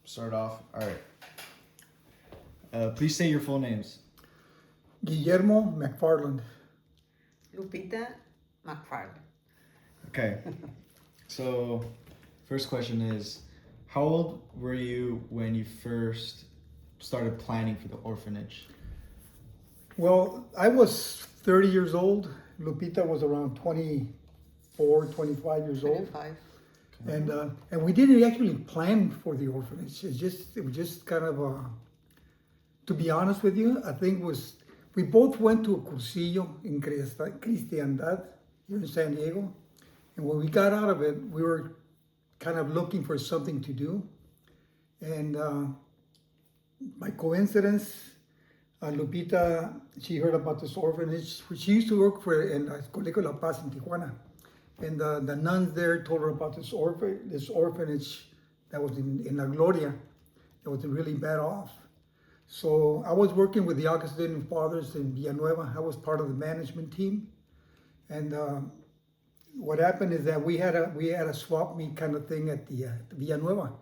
start off. All right. Please say your full names. Guillermo McFarland. Lupita McFarland. Okay. So, first question is, how old were you when you first started planning for the orphanage? Well, I was 30 years old. Lupita was around 24, 25 years old. 25. And we didn't actually plan for the orphanage. It was just kind of to be honest with you, I think we both went to a cursillo in Cristiandad here in San Diego. And when we got out of it, we were kind of looking for something to do. And by coincidence, Lupita, she heard about this orphanage. She used to work in Colegio La Paz in Tijuana. And the nuns there told her about this orphanage that was in La Gloria, that was really bad off. So I was working with the Augustinian Fathers in Villanueva. I was part of the management team. And what happened is that we had a swap meet kind of thing at the Villanueva,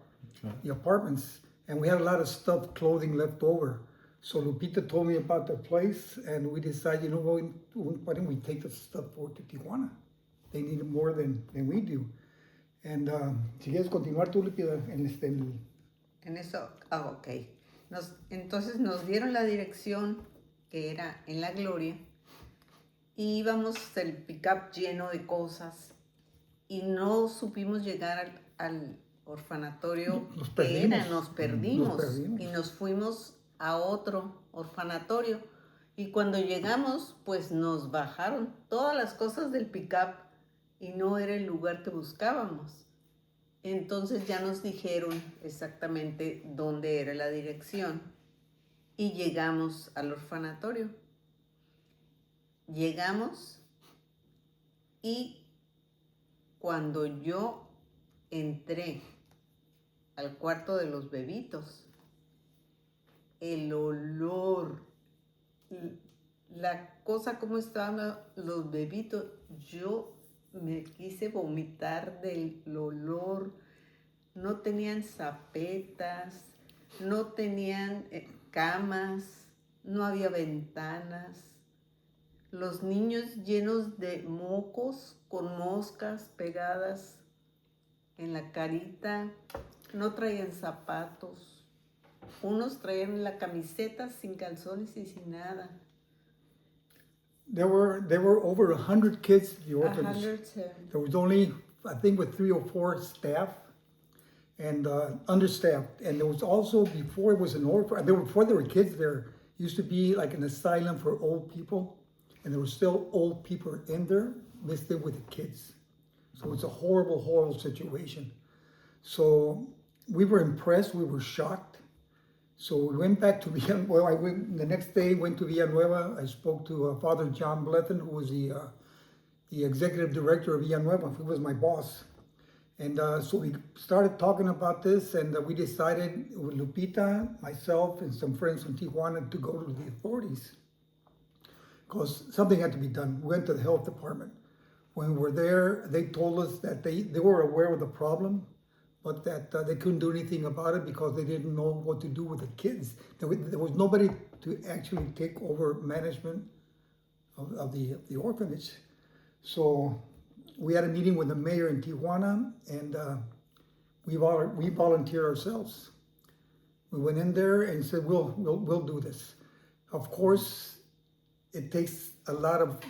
the apartments. And we had a lot of stuff, clothing left over. So Lupita told me about the place, and we decided, you know, why don't we take the stuff over to Tijuana? They need it more than we do. And si quieres continuar tú, Lupita, En eso, ok. Entonces nos dieron la dirección, que era en La Gloria, y íbamos el pick-up lleno de cosas, y no supimos llegar al orfanatorio nos que era, perdimos. nos perdimos, Nos perdimos. y nos fuimos a otro orfanatorio, y cuando llegamos, pues nos bajaron todas las cosas del pick-up, y no era el lugar que buscábamos. Entonces ya nos dijeron exactamente dónde era la dirección y llegamos al orfanatorio. Llegamos y cuando yo entré al cuarto de los bebitos, el olor, la cosa como estaban los bebitos, yo me quise vomitar del olor. No tenían zapetas, no tenían camas, no había ventanas. Los niños llenos de mocos con moscas pegadas en la carita, no traían zapatos. Unos traían la camiseta sin calzones y sin nada. There were over 100 kids at the orphanage. 107. There was only, I think, with 3 or 4 staff and understaffed. And there was also, before it was an orphan, before there were kids there, used to be like an asylum for old people. And there were still old people in there listed with the kids. So it's a horrible, horrible situation. So we were impressed, we were shocked. So we went back to Villanueva. Well, the next day went to Villanueva. I spoke to Father John Blethen, who was the executive director of Villanueva. He was my boss. And so we started talking about this, and we decided with Lupita, myself, and some friends from Tijuana to go to the authorities because something had to be done. We went to the health department. When we were there, they told us that they were aware of the problem, but that they couldn't do anything about it because they didn't know what to do with the kids. There was nobody to actually take over management of the orphanage. So we had a meeting with the mayor in Tijuana, and we volunteered ourselves. We went in there and said, we'll do this. Of course, it takes a lot of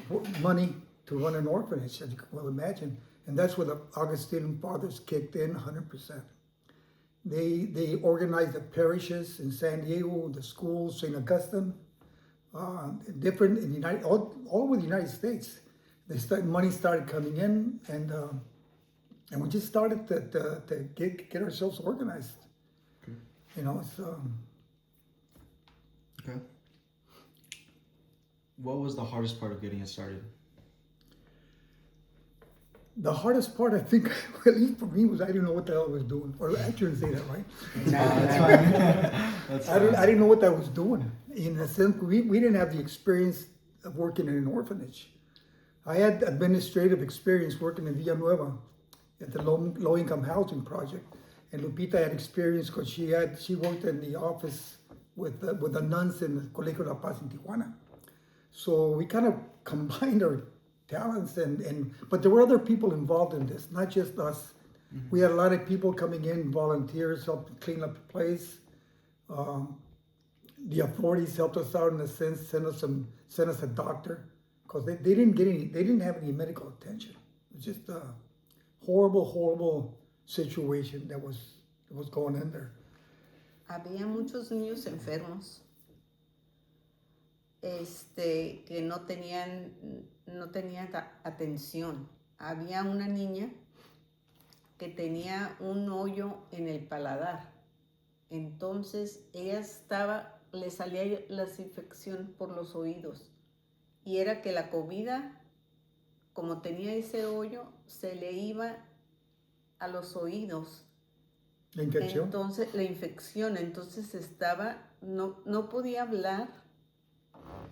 money to run an orphanage, as you can well imagine. And that's where the Augustinian Fathers kicked in 100%. They organized the parishes in San Diego, the schools, St. Augustine, different in all over the United States. Money started coming in, and we just started to get ourselves organized. Okay. You know, so. Okay. What was the hardest part of getting it started? The hardest part, I think, at least for me, was I didn't know what the hell I was doing. Or I shouldn't say that, right? That's fine. That's fine. I didn't know what I was doing. In a sense, we didn't have the experience of working in an orphanage. I had administrative experience working in Villanueva at the low-income housing project. And Lupita had experience because she worked in the office with the nuns in the Colegio La Paz in Tijuana. So we kind of combined our talents but there were other people involved in this, not just us. Mm-hmm. We had a lot of people coming in, volunteers, helped clean up the place. The authorities helped us out in a sense, sent us a doctor, because they didn't have any medical attention. It was just a horrible situation that was going in there. Había muchos niños enfermos, que no tenían atención. Había una niña que tenía un hoyo en el paladar. Entonces le salía la infección por los oídos. Y era que la comida, como tenía ese hoyo, se le iba a los oídos. ¿La infección? Entonces, la infección, entonces no podía hablar,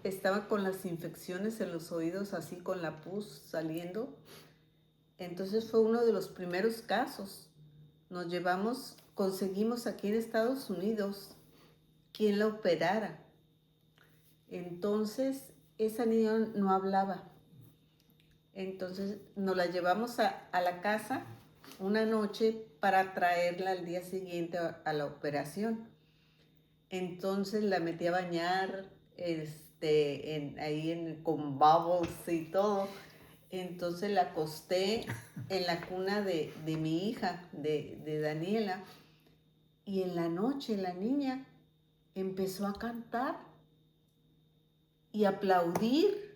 estaba con las infecciones en los oídos, así con la pus saliendo. Entonces fue uno de los primeros casos. Conseguimos aquí en Estados Unidos quien la operara. Entonces, esa niña no hablaba. Entonces, nos la llevamos a la casa una noche para traerla al día siguiente a la operación. Entonces, la metí a bañar con bubbles y todo. Entonces, la acosté en la cuna de mi hija, de Daniela. Y en la noche, la niña empezó a cantar y aplaudir.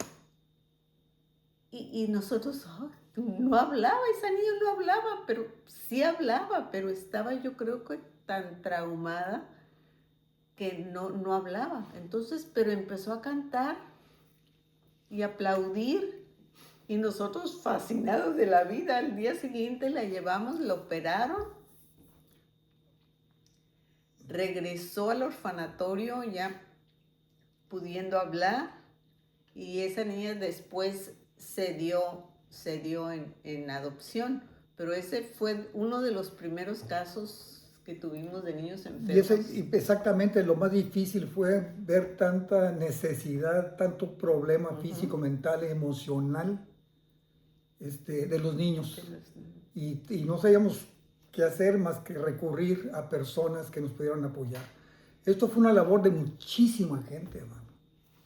Y nosotros, no hablaba, esa niña no hablaba, pero sí hablaba, pero estaba yo creo que tan traumada que no hablaba. Entonces, pero empezó a cantar y aplaudir. Y nosotros fascinados de la vida, al día siguiente la llevamos, la operaron. Regresó al orfanatorio ya pudiendo hablar, y esa niña después se dio en adopción, pero ese fue uno de los primeros casos que tuvimos de niños enfermos. Y exactamente lo más difícil fue ver tanta necesidad, tanto problema físico, mental, emocional de los niños. Y no sabíamos qué hacer más que recurrir a personas que nos pudieran apoyar. Esto fue una labor de muchísima gente, man.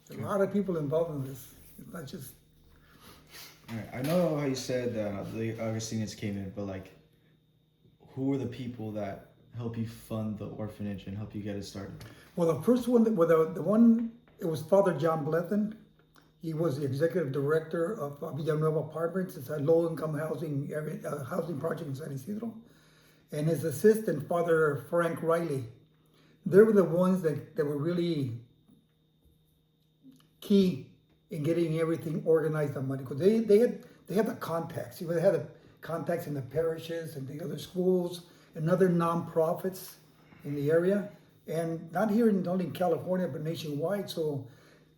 A lot of people involved in this. It's not just... I know how you said the Augustinians came in, but like, who were the people that help you fund the orphanage and help you get it started? Well, the first one, it was Father John Blethen. He was the executive director of Villanueva Apartments. It's a low-income housing project in San Isidro. And his assistant, Father Frank Riley. They were the ones that were really key in getting everything organized on money, because they had the contacts. They had the contacts in the parishes and the other schools and other nonprofits in the area, and not here only in California but nationwide. So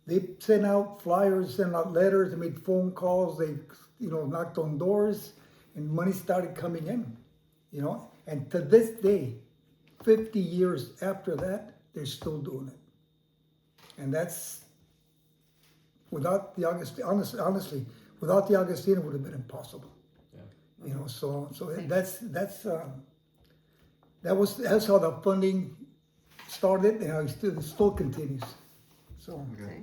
they sent out flyers, sent out letters, they made phone calls, they knocked on doors, and money started coming in. And to this day, 50 years after that, they're still doing it. And that's without the honestly, without the Augustine, it would have been impossible. Yeah. So that's how the funding started, and it still continues. So. Okay.